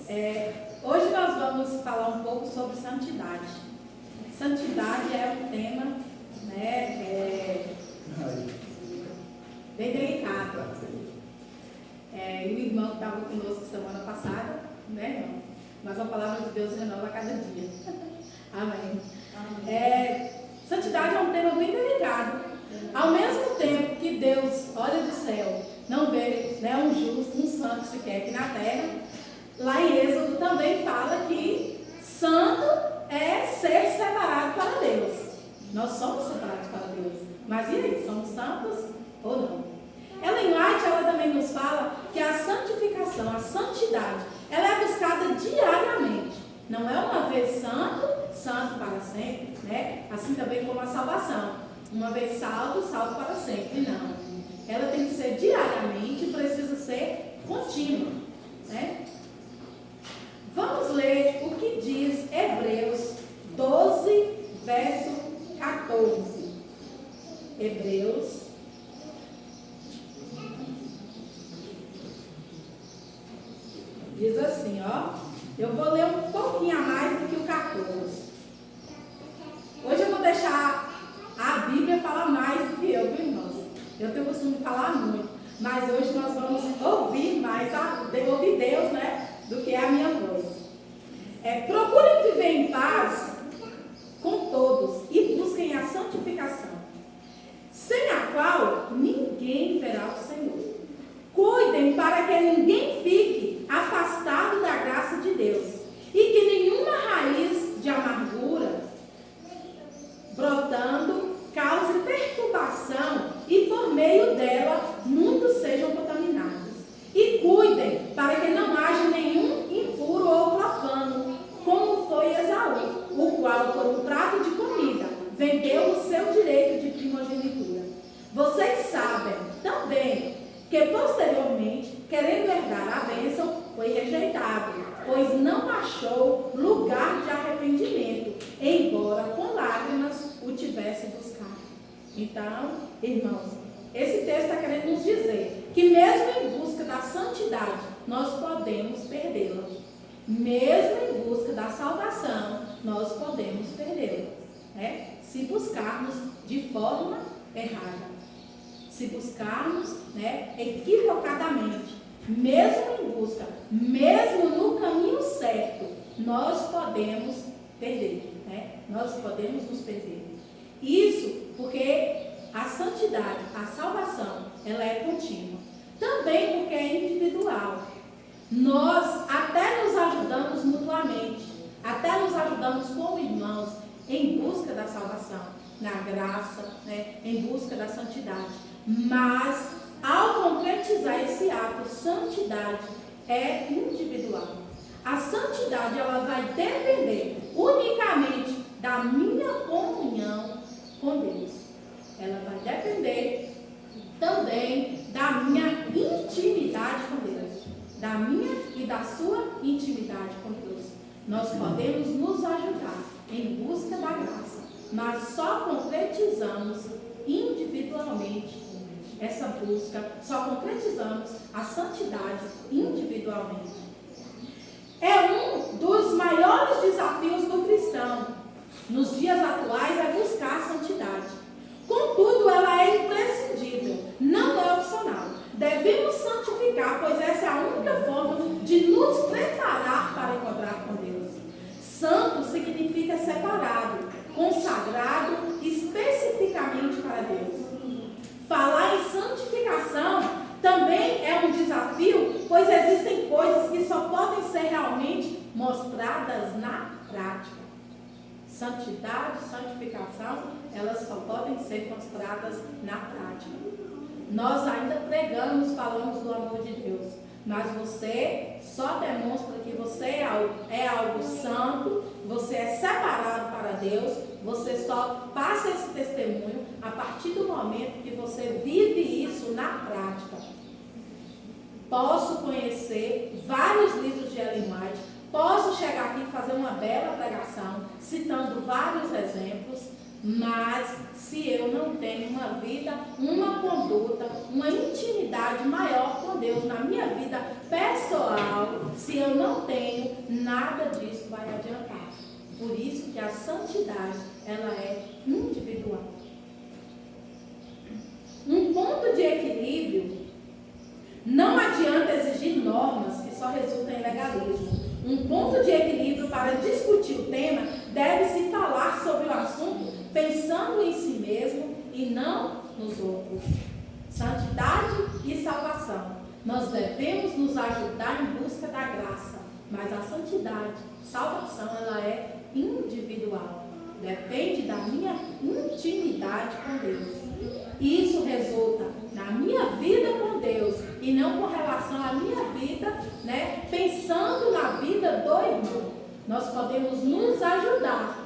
Hoje nós vamos falar um pouco sobre santidade. Santidade é um tema, bem delicado. E o irmão que estava conosco semana passada, irmão? Mas a palavra de Deus renova a cada dia. Amém. Santidade é um tema bem delicado. Ao mesmo tempo que Deus olha do céu, não vê um justo, um santo sequer aqui na terra, lá em Êxodo também fala que santo é ser separado para Deus. Nós somos separados para Deus. Mas e aí, somos santos ou não? Ellen White, ela também nos fala que a santificação, a santidade, ela é buscada diariamente. Não é uma vez santo, santo para sempre, Assim também como a salvação. Uma vez salvo, salvo para sempre. Não. Ela tem que ser diariamente e precisa ser contínua, Vamos ler o que diz Hebreus 12, verso 14. Hebreus. Diz assim, eu vou ler um pouquinho a mais do que o 14. Hoje eu vou deixar a Bíblia falar mais do que eu, viu, irmãos? Eu tenho o costume de falar muito, mas hoje nós vamos ouvir mais, ouvir Deus, do que a minha voz. Procurem viver em paz com todos e busquem a santificação, sem a qual ninguém verá o Senhor. Cuidem para que ninguém fique afastado da graça de Deus e que nenhuma raiz de amargura brotando cause perturbação e por meio dela muitos sejam contaminados. E cuidem para que não haja nenhum impuro ou profano, como foi Esaú, o qual por um prato de comida vendeu o seu direito de primogenitura. Vocês sabem também que posteriormente, querendo herdar a bênção, foi rejeitado, pois não achou lugar de arrependimento, embora com lágrimas o tivesse buscado. Então, irmãos, esse texto está querendo nos dizer que mesmo em busca da santidade, nós podemos perdê-la. Mesmo em busca da salvação, nós podemos perdê-la, se buscarmos de forma errada. Se buscarmos equivocadamente, mesmo em busca, mesmo no caminho certo, nós podemos perder, Nós podemos nos perder. Isso porque a santidade, a salvação, ela é contínua. Também porque é individual. Nós até nos ajudamos mutuamente, até nos ajudamos como irmãos em busca da salvação, na graça, em busca da santidade. Mas, ao concretizar esse ato, santidade é individual. A santidade, ela vai depender unicamente da minha comunhão com Deus. Ela vai depender também da minha intimidade com Deus. Da minha e da sua intimidade com Deus. Nós podemos nos ajudar em busca da graça, mas só concretizamos individualmente essa busca, só concretizamos a santidade individualmente. É um dos maiores desafios do cristão nos dias atuais é buscar a santidade. Contudo, ela é imprescindível, não é opcional. Devemos santificar, pois essa é a única forma de nos preparar para encontrar com Deus. Santo significa separado, consagrado especificamente para Deus. Falar em santificação também é um desafio, pois existem coisas que só podem ser realmente mostradas na prática. Santidade, santificação, elas só podem ser mostradas na prática. Nós ainda pregamos, falamos do amor de Deus, mas você só demonstra que você é algo santo, você é separado para Deus, você só passa esse testemunho a partir do momento que você vive isso na prática. Posso conhecer vários livros de Ellen White, posso chegar aqui e fazer uma bela pregação, citando vários exemplos, mas se eu não tenho uma vida, uma conduta, uma intimidade maior com Deus na minha vida pessoal, Se eu não tenho, nada disso vai adiantar. Por isso que a santidade, ela é individual. Um ponto de equilíbrio, não adianta exigir normas que só resultam em legalismo. Um ponto de equilíbrio para discutir o tema deve-se falar sobre o assunto pensando em si mesmo e não nos outros. Santidade e salvação. Nós devemos nos ajudar em busca da graça, mas a santidade, salvação, ela é individual. Depende da minha intimidade com Deus. Isso resulta na minha vida com Deus e não com relação à minha vida, pensando na vida do irmão. Nós podemos nos ajudar,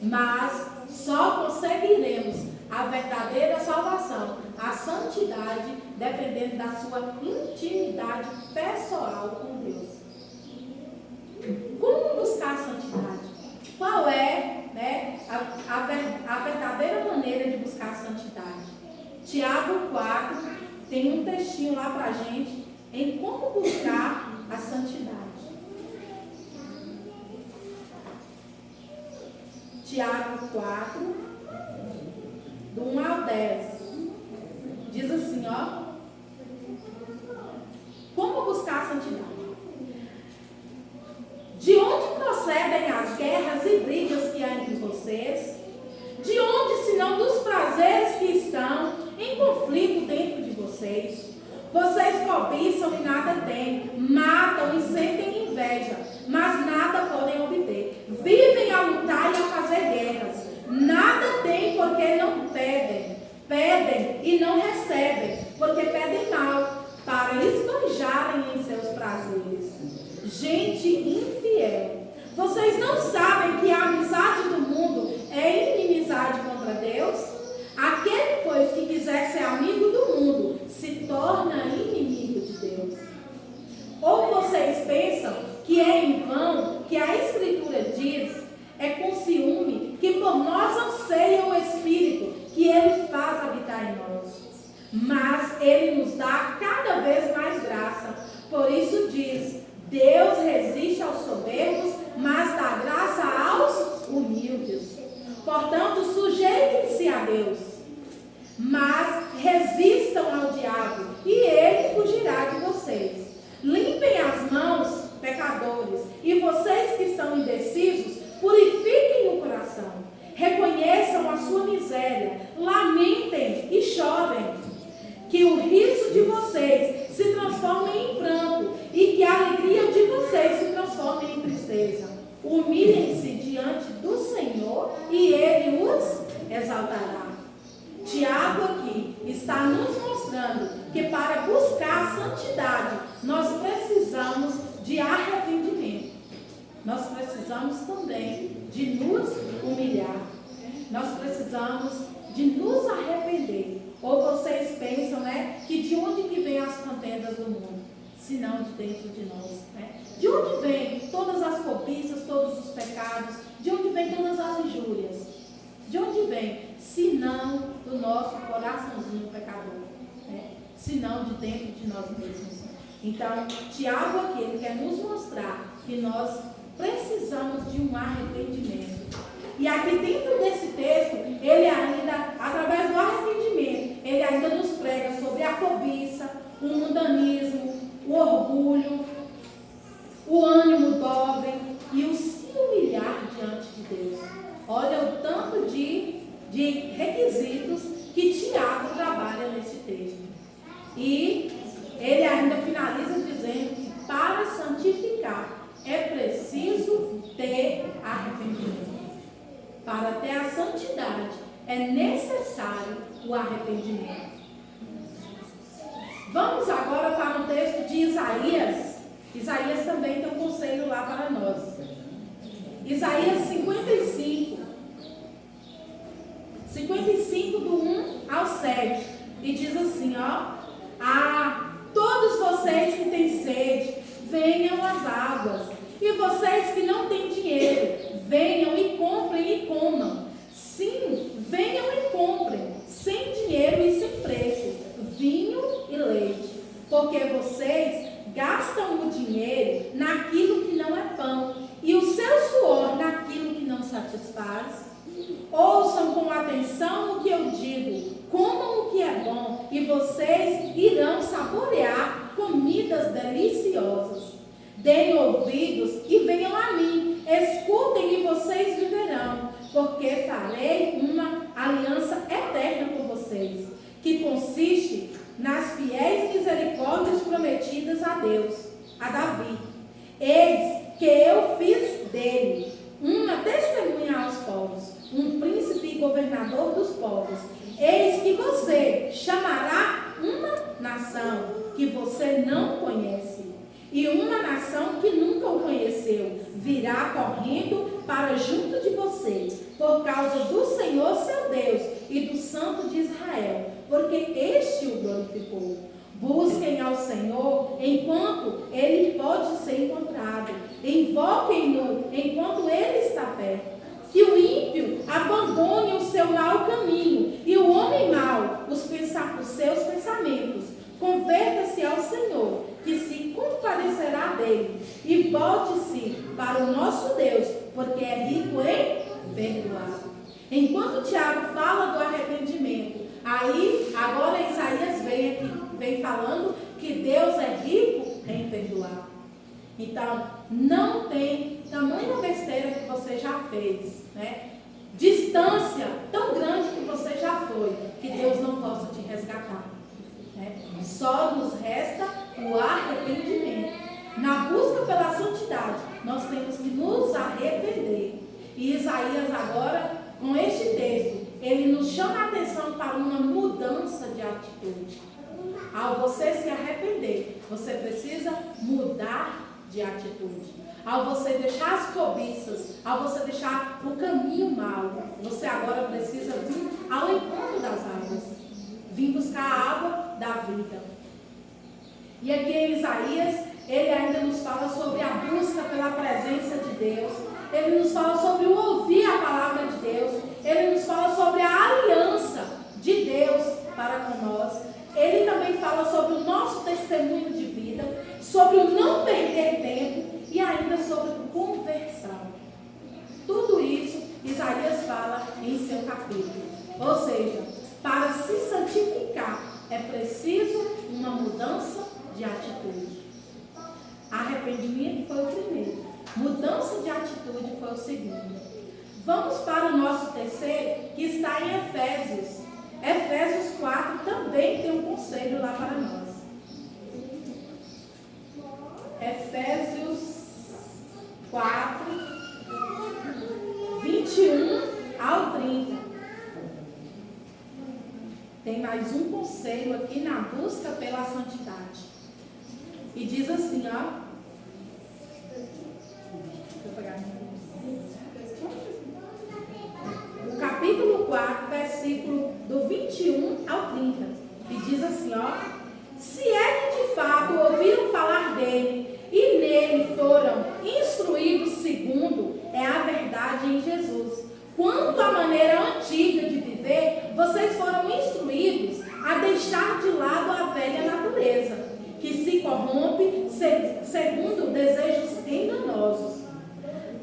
mas só conseguiremos a verdadeira salvação, a santidade, dependendo da sua intimidade pessoal com Deus. Como buscar a santidade? Qual é a verdadeira maneira de buscar a santidade? Tiago 4 tem um textinho lá para a gente em como buscar a santidade. Tiago 4, do 1 ao 10. Diz assim, como buscar a santidade? De onde procedem as guerras e brigas que há entre vocês? De onde, senão dos prazeres que estão em conflito dentro de vocês? Vocês cobiçam e nada têm, matam e sentem inveja, mas nada podem obter. Vivem a lutar e a fazer guerras. Nada têm porque não pedem. Pedem e não recebem, porque pedem mal, para esbanjarem em seus prazeres. Gente infiel, vocês não sabem que a amizade do mundo é inimizade contra Deus? Aquele, pois, que quiser ser amigo do mundo, se torna inimigo de Deus. Ou vocês pensam que é em vão que a Escritura diz, é com ciúme que por nós anseia o Espírito, que Ele faz habitar em nós. Mas Ele nos dá cada vez mais graça. Por isso diz, Deus resiste aos soberbos, mas dá graça aos humildes. Portanto, sujeitem-se a Deus, mas resistam ao diabo, e ele fugirá de vocês. Limpem as mãos, pecadores, e vocês que são indecisos, purifiquem o coração. Reconheçam a sua miséria, lamentem e chorem. Que o riso de vocês se transforme em pranto e que a alegria de vocês se transforme em tristeza. Humilhem-se diante do Senhor e Ele os exaltará. Tiago aqui está nos mostrando que para buscar a santidade nós precisamos de arrependimento. Nós precisamos também de nos humilhar. Nós precisamos de nos arrepender. Ou vocês pensam, que de onde que vem as contendas do mundo? Se não de dentro de nós, De onde vem todas as cobiças, todos os pecados? De onde vem todas as injúrias? De onde vem? Se não do nosso coraçãozinho pecador, Se não de dentro de nós mesmos. Então, Tiago aqui, ele quer nos mostrar que nós precisamos de um arrependimento. E aqui dentro desse texto, ele ainda, através do arrependimento, ele ainda nos prega sobre a cobiça, o mundanismo, o orgulho, o ânimo dobre e o se humilhar diante de Deus. Olha o tanto de requisitos que Tiago trabalha nesse texto. E ele ainda finaliza dizendo que para santificar é preciso ter arrependimento. Para ter a santidade é necessário o arrependimento. Vamos agora para o texto de Isaías. Isaías também tem um conselho lá para nós. Isaías 55. 55 do 1 ao 7. E diz assim, todos vocês que têm sede, venham às águas. E vocês que não têm dinheiro, venham e comprem e comam. Sim, venham e comprem, sem dinheiro e sem preço, vinho e leite. Porque vocês gastam o dinheiro na atenção no que eu digo, comam o que é bom, e vocês irão saborear comidas deliciosas. Deem ouvidos e venham a mim, escutem e vocês viverão, porque farei uma aliança eterna com vocês, que consiste nas fiéis misericórdias prometidas a Deus, a Davi. Eis que eu fiz dele uma testemunha aos povos, um príncipe e governador dos povos. Eis que você chamará uma nação que você não conhece, e uma nação que nunca o conheceu virá correndo para junto de você, por causa do Senhor seu Deus e do Santo de Israel, porque este o glorificou. Busquem ao Senhor enquanto ele pode ser encontrado. Invoquem-no enquanto ele está perto. Que o ímpio abandone o seu mau caminho e o homem mau os seus pensamentos. Converta-se ao Senhor, que se compadecerá dele, e volte-se para o nosso Deus, porque é rico em perdoar. Enquanto Tiago fala do arrependimento, aí agora Isaías vem falando que Deus é rico em perdoar. Então, não tem tamanha besteira que você já fez, né? Distância tão grande que você já foi, que Deus não possa te resgatar, né? Só nos resta o arrependimento. Na busca pela santidade, nós temos que nos arrepender. E Isaías agora, com este texto, ele nos chama a atenção para uma mudança de atitude. Ao você se arrepender, você precisa mudar de atitude. Ao você deixar as cobiças, ao você deixar o caminho mau, você agora precisa vir ao encontro das águas, vir buscar a água da vida. E aqui em Isaías, ele ainda nos fala sobre a busca pela presença de Deus, ele nos fala sobre o ouvir a palavra de Deus, ele nos fala sobre a aliança de Deus para com nós, ele também fala sobre o nosso testemunho de vida, sobre o não perder tempo e ainda sobre conversão. Tudo isso Isaías fala em seu capítulo. Ou seja, para se santificar é preciso uma mudança de atitude. Arrependimento foi o primeiro. Mudança de atitude foi o segundo. Vamos para o nosso terceiro, que está em Efésios. Efésios 4 também tem um conselho lá para nós. Efésios 4, 21 ao 30. Tem mais um conselho aqui na busca pela santidade. E diz assim, ó. Deixa eu pegar o capítulo 4, versículo do 21 ao 30. E diz assim, ó. Se é que de fato ouviram falar dele e nele foram instruídos segundo é a verdade em Jesus. Quanto à maneira antiga de viver, vocês foram instruídos a deixar de lado a velha natureza, que se corrompe segundo desejos enganosos,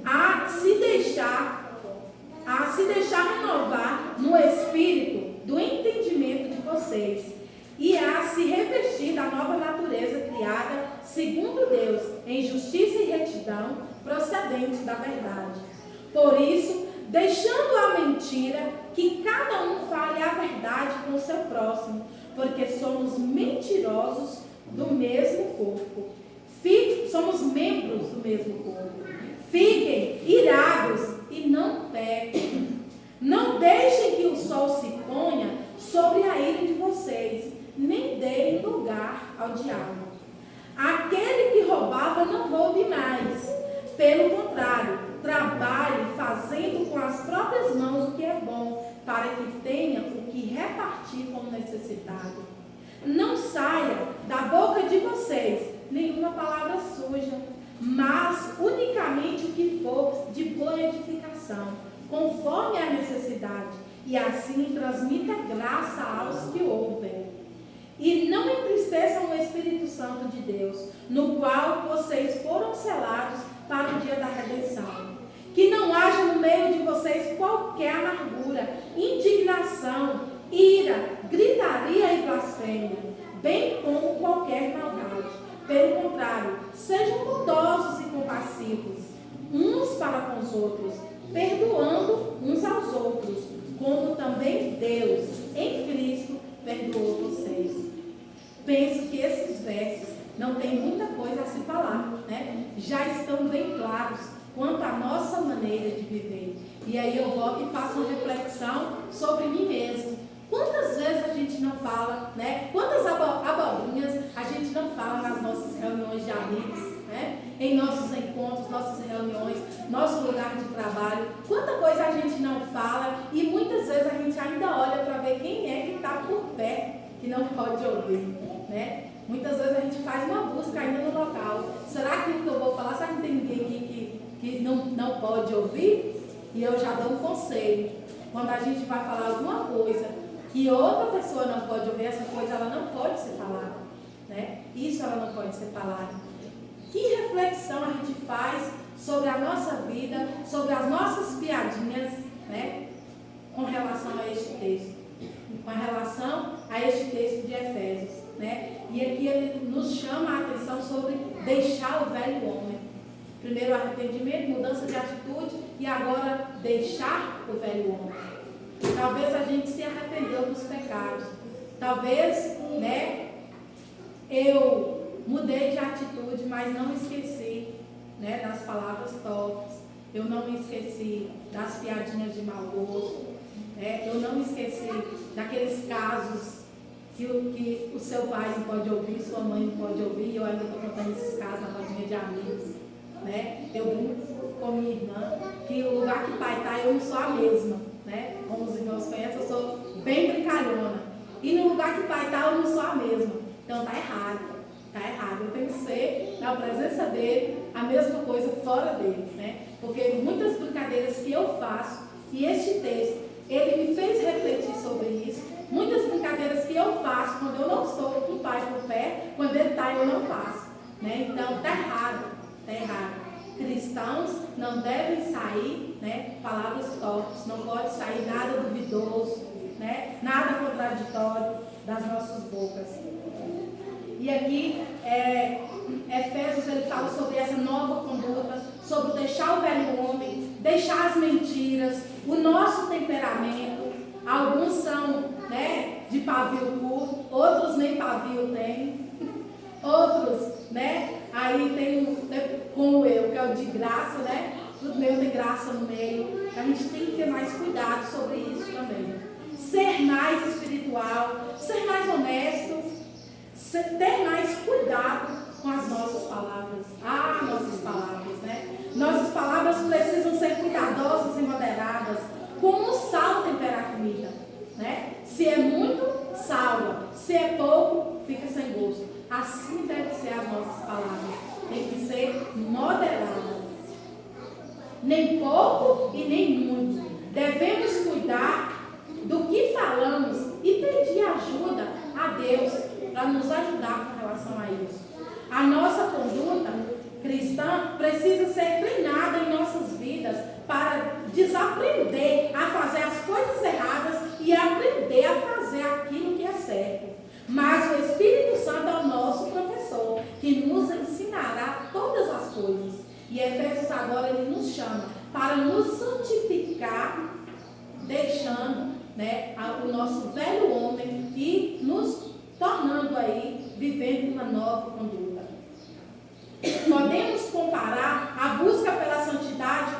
a se deixar renovar no espírito do entendimento de vocês e a se revestir da nova natureza criada segundo Deus, em justiça e retidão procedentes da verdade. Por isso, deixando a mentira, que cada um fale a verdade com o seu próximo, porque somos mentirosos do mesmo corpo. Somos membros do mesmo corpo. Fiquem irados e não pequem. Não deixem que o sol se ponha sobre a ira de vocês, nem deem lugar ao diabo. Aquele que roubava não roube mais. Pelo contrário, trabalhe fazendo com as próprias mãos o que é bom, para que tenha o que repartir com o necessitado. Não saia da boca de vocês nenhuma palavra suja, mas unicamente o que for de boa edificação, conforme a necessidade, e assim transmita graça aos que ouvem. E não entristeçam o Espírito Santo de Deus, no qual vocês foram selados para o dia da redenção. Que não haja no meio de vocês qualquer amargura, indignação, ira, gritaria e blasfêmia, bem como qualquer maldade. Pelo contrário, sejam bondosos e compassivos, uns para com os outros, perdoando uns aos outros, como também Deus, em Cristo, perdoou vocês. Penso que esses versos não tem muita coisa a se falar, né? Já estão bem claros quanto à nossa maneira de viver. E aí eu volto e faço uma reflexão sobre mim mesmo. Quantas vezes a gente não fala, né? Quantas abobrinhas a gente não fala nas nossas reuniões de amigos, né? Em nossos encontros, nossas reuniões, nosso lugar de trabalho. Quanta coisa a gente não fala e muitas vezes a gente ainda olha para ver quem é que está por perto que não pode ouvir, né? Muitas vezes a gente faz uma busca ainda no local. Será que o que eu vou falar, será que não tem ninguém aqui que não pode ouvir? E eu já dou um conselho. Quando a gente vai falar alguma coisa que outra pessoa não pode ouvir, essa coisa ela não pode ser falada, né? Isso ela não pode ser falada. Que reflexão a gente faz sobre a nossa vida, sobre as nossas piadinhas, né? Com relação a este texto. Com relação a este texto de Efésios, né? E aqui ele nos chama a atenção sobre deixar o velho homem. Primeiro arrependimento, mudança de atitude e agora deixar o velho homem. Talvez a gente se arrependeu dos pecados. Talvez, né, eu mudei de atitude, mas não esqueci, né, das palavras torpes. Eu não me esqueci das piadinhas de mau gosto. Eu não me esqueci daqueles casos que o seu pai não pode ouvir, sua mãe não pode ouvir. Eu ainda estou contando esses casos na rodinha de amigos, né? Eu brinco com minha irmã que o lugar que o pai está, eu não sou a mesma, né? Como os irmãos conhecem, eu sou bem brincalhona. E no lugar que o pai está, eu não sou a mesma. Então está errado, está errado. Eu tenho que ser, na presença dele, a mesma coisa fora dele, né? Porque muitas brincadeiras que eu faço, e este texto, ele me fez refletir sobre isso. Muitas brincadeiras que eu faço quando eu não estou com o pai por pé, quando ele está, eu não faço, né? Então, está errado, está errado. Cristãos não devem sair, né, palavras torpes, não pode sair nada duvidoso, né, nada contraditório das nossas bocas. E aqui, Efésios, ele fala sobre essa nova conduta, sobre deixar o velho homem, deixar as mentiras, o nosso temperamento. Alguns são, né, de pavio curto, outros nem pavio têm, outros, né, aí tem como eu, que é o de graça, né, o meu tem graça no meio. A gente tem que ter mais cuidado sobre isso também. Ser mais espiritual, ser mais honesto, ter mais cuidado com as nossas palavras. Nossas palavras, né? Nossas palavras precisam ser cuidadosas e moderadas, como o sal temperar a comida, né? Se é muito, salga. Se é pouco, fica sem gosto. Assim devem ser as nossas palavras. Tem que ser moderada. Nem pouco e nem muito. Devemos cuidar do que falamos e pedir ajuda a Deus para nos ajudar com relação a isso. A nossa conduta cristã precisa ser treinada em nossas vidas para desaprender a fazer as coisas erradas e aprender a fazer aquilo que é certo. Mas o Espírito Santo é o nosso professor, que nos ensinará todas as coisas. E Efésios agora ele nos chama para nos santificar, deixando, né, o nosso velho homem e nos tornando aí, vivendo uma nova conduta. Podemos comparar a busca pela santidade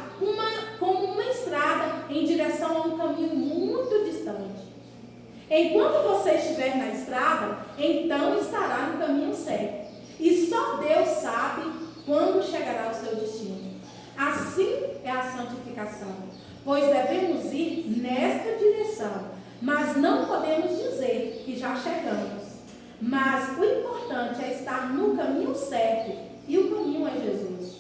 como uma estrada em direção a um caminho muito distante. Enquanto você estiver na estrada, então estará no caminho certo. E só Deus sabe quando chegará ao seu destino. Assim é a santificação, pois devemos ir nesta direção, mas não podemos dizer que já chegamos. Mas o importante é estar no caminho certo, e o caminho é Jesus.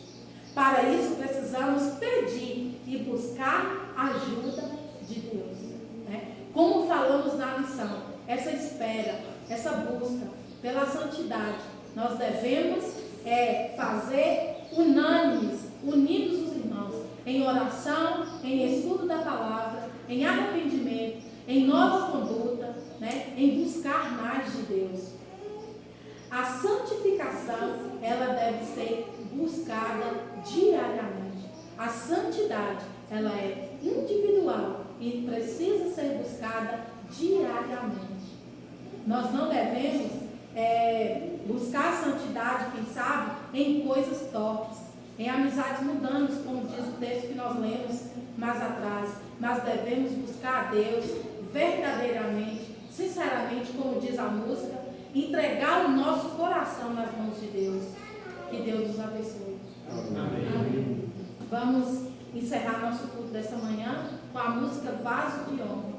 Para isso precisamos pedir e buscar a ajuda de Deus, né? Como falamos na lição, essa espera, essa busca pela santidade, nós devemos fazer unânimes, unidos os irmãos, em em oração, em estudo da palavra, em arrependimento, em nova conduta, né? Em buscar mais de Deus. A santificação, ela deve ser buscada diariamente. A santidade, ela é individual e precisa ser buscada diariamente. Nós não devemos buscar a santidade, quem sabe, em coisas torpes, em amizades mundanas, como diz o texto que nós lemos mais atrás. Mas devemos buscar a Deus verdadeiramente, sinceramente, como diz a música, entregar o nosso coração nas mãos de Deus. Que Deus nos abençoe. Amém. Amém. Vamos encerrar nosso culto dessa manhã com a música Vaso de Honra.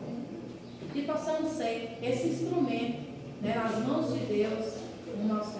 E possamos ser esse instrumento, né, nas mãos de Deus no nosso